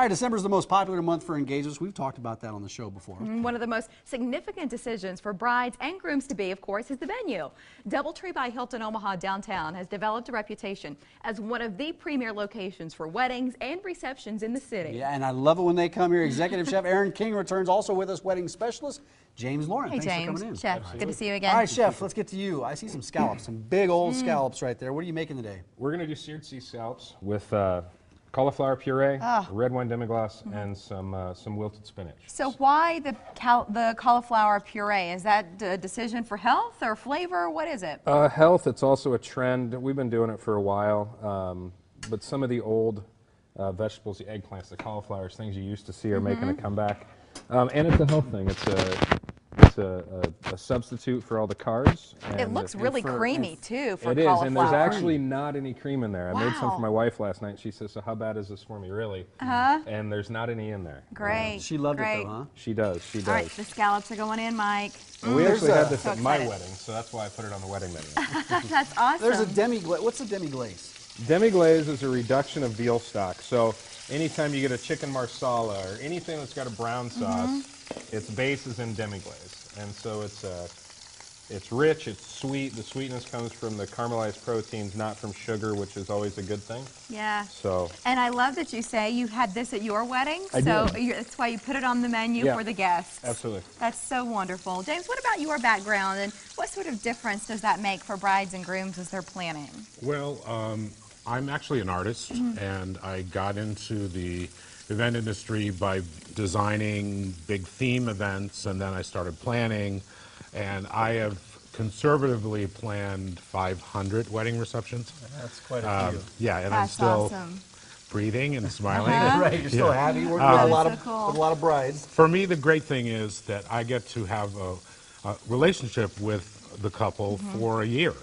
All right, December is the most popular month for engagements. We've talked about that on the show before. One of the most significant decisions for brides and grooms-to-be, of course, is the venue. DoubleTree by Hilton Omaha Downtown has developed a reputation as one of the premier locations for weddings and receptions in the city. Yeah, and I love it when they come here. Executive Chef Aaron King returns, also with us, wedding specialist James Lauren. Hey, Thanks James. for coming in. Chef, Absolutely. good to see you again. All right, Chef, let's get to you. I see some scallops, some big old scallops right there. What are you making today? We're going to do seared sea scallops with cauliflower puree, red wine demi-glace, and some wilted spinach. So why the cauliflower puree? Is that a decision for health or flavor? What is it? Health, it's also a trend. We've been doing it for a while, but some of the old vegetables, the eggplants, the cauliflowers, things you used to see are making a comeback. And it's a health thing. It's a substitute for all the carbs. It looks really creamy too for cauliflower. It is, and there's actually not any cream in there. I made some for my wife last night. She says, so how bad is this for me, really? And there's not any in there. Great. She loved it though, huh? She does, she does. All right, the scallops are going in, Mike. And we actually had this So at my excited. wedding, so that's why I put it on the wedding menu. That's awesome. There's a demi-glaze. What's a demi-glaze? Demi-glaze is a reduction of veal stock. So anytime you get a chicken marsala or anything that's got a brown sauce, its base is in demi-glaze. And so it's rich, it's sweet. The sweetness comes from the caramelized proteins, not from sugar, which is always a good thing. Yeah. So. And I love that you say you had this at your wedding. I so did. that's why you put it on the menu for the guests. Absolutely. That's so wonderful. James, what about your background and what sort of difference does that make for brides and grooms as they're planning? Well, I'm actually an artist, and I got into the event industry by designing big theme events, and then I started planning, and I have conservatively planned 500 wedding receptions. That's quite a few. Yeah, and That's I'm still awesome. breathing and smiling. Right, you're still happy. Working with with a lot of brides. For me, the great thing is that I get to have a relationship with the couple for a year.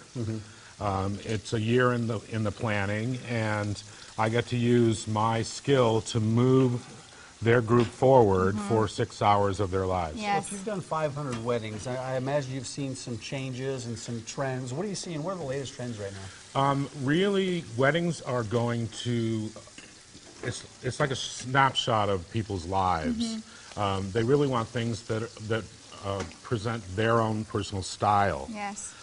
It's a year in the planning, and I get to use my skill to move their group forward for 6 hours of their lives. So if you've done 500 weddings, I imagine you've seen some changes and some trends. What are you seeing? What are the latest trends right now? Really, weddings are going to, it's like a snapshot of people's lives. They really want things that present their own personal style. Yes.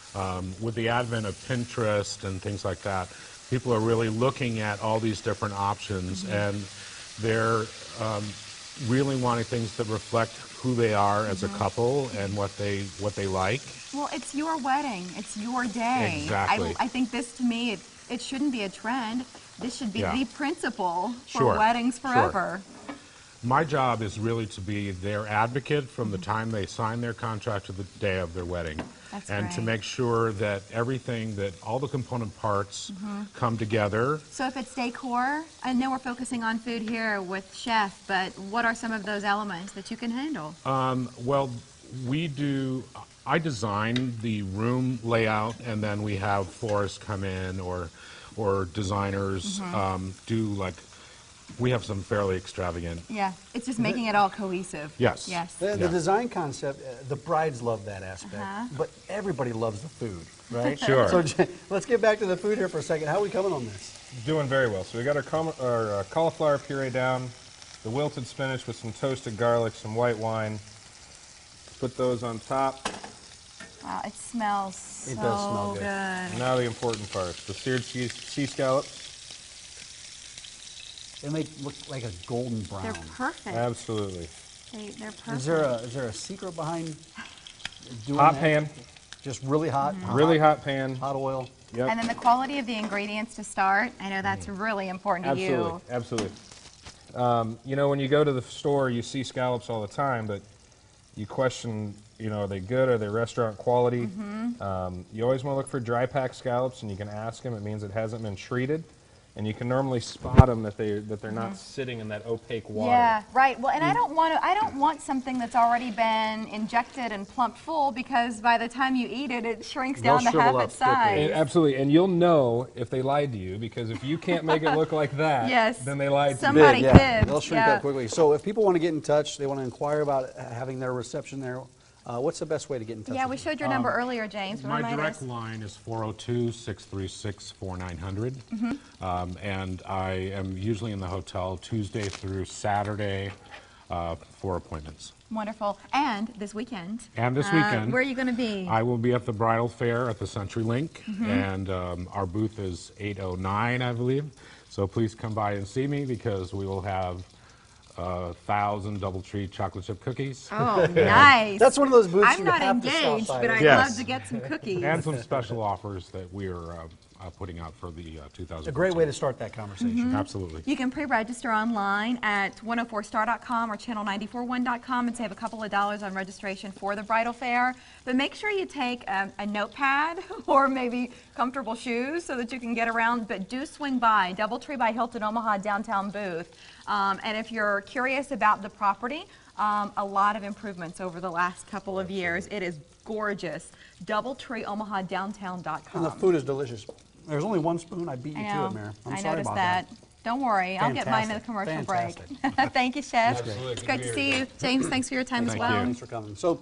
With the advent of Pinterest and things like that, people are really looking at all these different options, and they're really wanting things that reflect who they are as a couple and what they like. Well, it's your wedding. It's your day. Exactly. I think this, to me, it shouldn't be a trend. This should be the principle for Sure. weddings forever. My job is really to be their advocate from the time they sign their contract to the day of their wedding. That's and to great. make sure that everything, that all the component parts come together. So if it's decor, I know we're focusing on food here with Chef, but what are some of those elements that you can handle? Well, I design the room layout, and then we have florists come in or designers do, like, we have some fairly extravagant. Yeah, it's just making it all cohesive. Yes. Yes. The design concept, the brides love that aspect, but everybody loves the food, right? Sure. So let's get back to the food here for a second. How are we coming on this? Doing very well. So we got our cauliflower puree down, the wilted spinach with some toasted garlic, some white wine. Put those on top. Wow, it smells so It does smell good. Now the important part, the seared sea scallops. And they look like a golden brown. They're perfect. Absolutely. They're perfect. Is there a secret behind doing Hot that? pan. Just really hot? Really hot pan. Hot oil? Yep. And then the quality of the ingredients to start. I know that's really important to you. Absolutely. You know, when you go to the store, you see scallops all the time, but you question, you know, are they good? Are they restaurant quality? You always want to look for dry pack scallops, and you can ask them. It means it hasn't been treated. And you can normally spot them that they're not sitting in that opaque water. Yeah, right. Well, and I don't want something that's already been injected and plumped full, because by the time you eat it, it shrinks down to half its size. Absolutely, and you'll know if they lied to you, because if you can't make it look like that, then they lied to you. Somebody fibbed. They'll shrink up quickly. So if people want to get in touch, they want to inquire about having their reception there, What's the best way to get in touch Yeah, with we you? showed your number earlier, James. My Remind direct us. line is 402-636-4900. And I am usually in the hotel Tuesday through Saturday for appointments. Wonderful. And this weekend. And this weekend. Where are you going to be? I will be at the Bridal Fair at the CenturyLink, and our booth is 809, I believe. So please come by and see me because we will have 1,000 DoubleTree chocolate chip cookies. Oh, nice. That's one of those booths I'm you not have to stop engaged, by. but I'd Yes. love to get some cookies. And some special offers that we're putting out for the 2014. A great way to start that conversation. Absolutely. You can pre-register online at 104star.com or channel941.com and save a couple of dollars on registration for the bridal fair. But make sure you take a notepad or maybe comfortable shoes so that you can get around. But do swing by DoubleTree by Hilton Omaha Downtown booth. And if you're curious about the property, a lot of improvements over the last couple of years. It is gorgeous. DoubleTreeOmahaDowntown.com. And the food is delicious. There's only one spoon. I beat you I to know. it, Mayor. I'm I sorry noticed about that. Don't worry, I'll get mine in the Fantastic. commercial break. Fantastic. Thank you, Chef. Absolutely. It's Good great to to be see here you. James, thanks for your time as Thank well. you. Thanks for coming. So